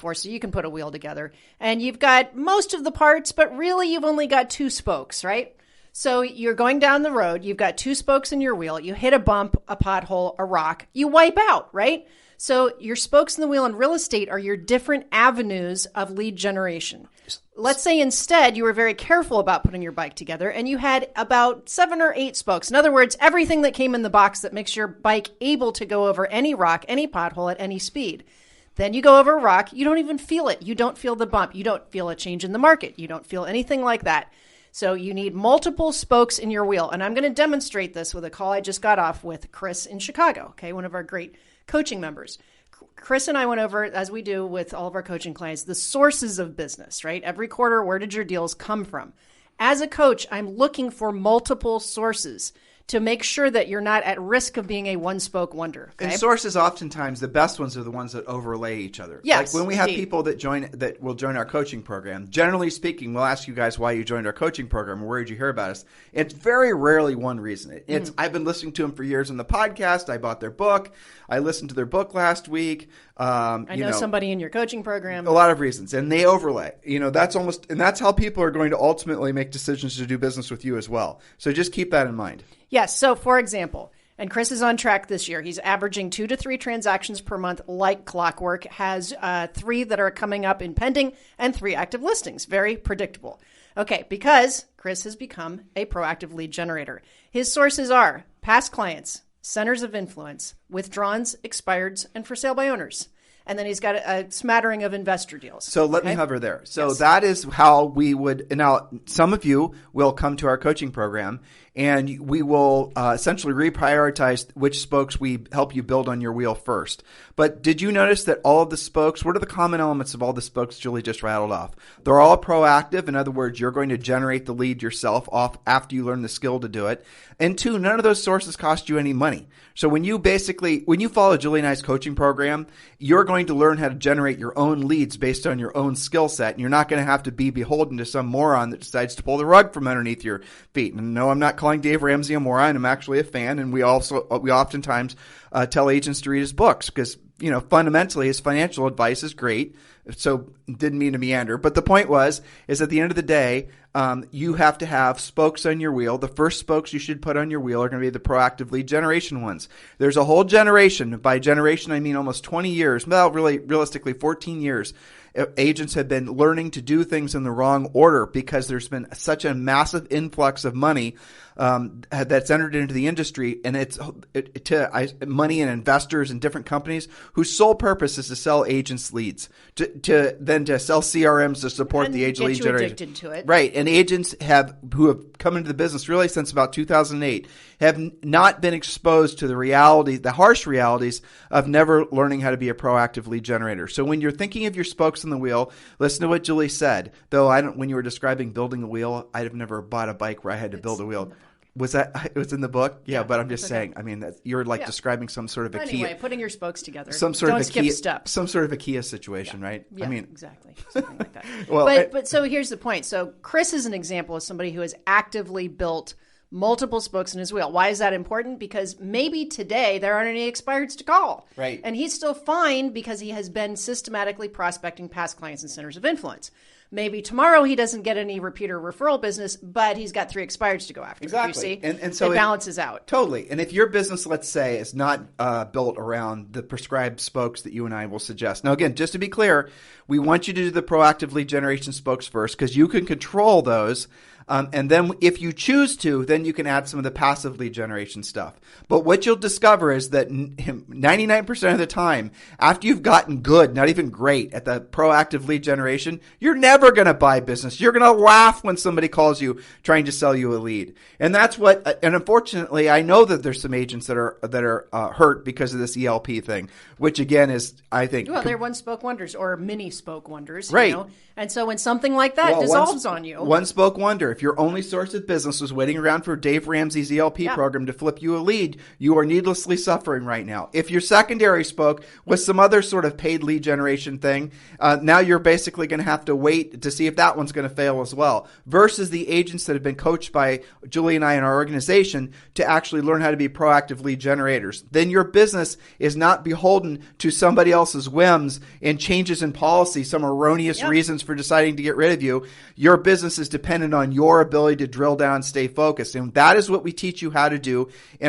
metaphor, so you can put a wheel together. And you've got most of the parts, but really you've only got 2 spokes, right? So you're going down the road. You've got 2 spokes in your wheel. You hit a bump, a pothole, a rock. You wipe out, right? So your spokes in the wheel in real estate are your different avenues of lead generation. Let's say instead you were very careful about putting your bike together and you had about 7 or 8 spokes. In other words, everything that came in the box that makes your bike able to go over any rock, any pothole at any speed. Then you go over a rock. You don't even feel it. You don't feel the bump. You don't feel a change in the market. You don't feel anything like that. So you need multiple spokes in your wheel. And I'm going to demonstrate this with a call I just got off with Chris in Chicago, okay, one of our great coaching members. Chris and I went over, as we do with all of our coaching clients, the sources of business, right? Every quarter, where did your deals come from? As a coach, I'm looking for multiple sources to make sure that you're not at risk of being a one-spoke wonder. Okay? And sources, oftentimes, the best ones are the ones that overlay each other. Yes, like when we have people that will join our coaching program, generally speaking, we'll ask you guys why you joined our coaching program or where did you hear about us. It's very rarely one reason. It's I've been listening to them for years on the podcast. I bought their book. I listened to their book last week. I know somebody in your coaching program. A lot of reasons, and they overlay. That's how people are going to ultimately make decisions to do business with you as well. So just keep that in mind. Yes. So, for example, and Chris is on track this year. He's averaging 2 to 3 transactions per month like clockwork, has 3 that are coming up in pending and 3 active listings. Very predictable. Okay, because Chris has become a proactive lead generator. His sources are past clients, centers of influence, withdrawns, expireds, and for sale by owners. And then he's got a smattering of investor deals. So let me hover there. So that is how we would – now some of you will come to our coaching program and we will essentially reprioritize which spokes we help you build on your wheel first. But did you notice that all of the spokes – what are the common elements of all the spokes Julie just rattled off? They're all proactive. In other words, you're going to generate the lead yourself off after you learn the skill to do it. And 2, none of those sources cost you any money. So when you follow Julie and I's coaching program, you're going to learn how to generate your own leads based on your own skill set. And you're not going to have to be beholden to some moron that decides to pull the rug from underneath your feet. And no, I'm not calling Dave Ramsey a moron. I'm actually a fan. And we oftentimes tell agents to read his books because, fundamentally his financial advice is great. So didn't mean to meander. But the point is at the end of the day, you have to have spokes on your wheel. The first spokes you should put on your wheel are going to be the proactive lead generation ones. There's a whole generation. By generation, I mean almost 20 years. Well, really, realistically, 14 years. Agents have been learning to do things in the wrong order because there's been such a massive influx of money that's entered into the industry, and it's money and investors and different companies whose sole purpose is to sell agents leads, to sell CRMs to support and the agent lead generation. Addicted to it. Right, and agents who have come into the business really since about 2008 have not been exposed to the harsh realities of never learning how to be a proactive lead generator. So when you're thinking of your spokes in the wheel, listen to what Julie said. Though when you were describing building a wheel, I'd have never bought a bike where I had to build a wheel. Was that it was in the book? Yeah, but I'm just saying. I mean, you're describing some sort of a key. Anyway, putting your spokes together. Some sort Don't of a skip key, steps. some sort of a Kia situation, right? Yeah, I mean, exactly, something like that. Well, but so here's the point. So Chris is an example of somebody who has actively built multiple spokes in his wheel. Why is that important? Because maybe today there aren't any expireds to call. Right. And he's still fine because he has been systematically prospecting past clients and centers of influence. Maybe tomorrow he doesn't get any repeater referral business, but he's got 3 expireds to go after. Exactly. You see? And so it balances out. Totally. And if your business, let's say, is not built around the prescribed spokes that you and I will suggest. Now, again, just to be clear, we want you to do the proactive lead generation spokes first because you can control those. And then if you choose to, then you can add some of the passive lead generation stuff. But what you'll discover is that 99% of the time, after you've gotten good, not even great, at the proactive lead generation, you're never going to buy business. You're going to laugh when somebody calls you trying to sell you a lead. And that's and unfortunately, I know that there's some agents that are hurt because of this ELP thing, which again is, I think. Well, they're one spoke wonders or mini spoke wonders. Right. And so when something like that dissolves on you. One spoke wonder. If your only source of business was waiting around for Dave Ramsey's ELP Yeah. program to flip you a lead, you are needlessly suffering right now. If your secondary spoke with some other sort of paid lead generation thing, now you're basically going to have to wait to see if that one's going to fail as well, versus the agents that have been coached by Julie and I in our organization to actually learn how to be proactive lead generators. Then your business is not beholden to somebody else's whims and changes in policy, some erroneous reasons for deciding to get rid of you. Your business is dependent on your ability to drill down, stay focused. And that is what we teach you how to do in our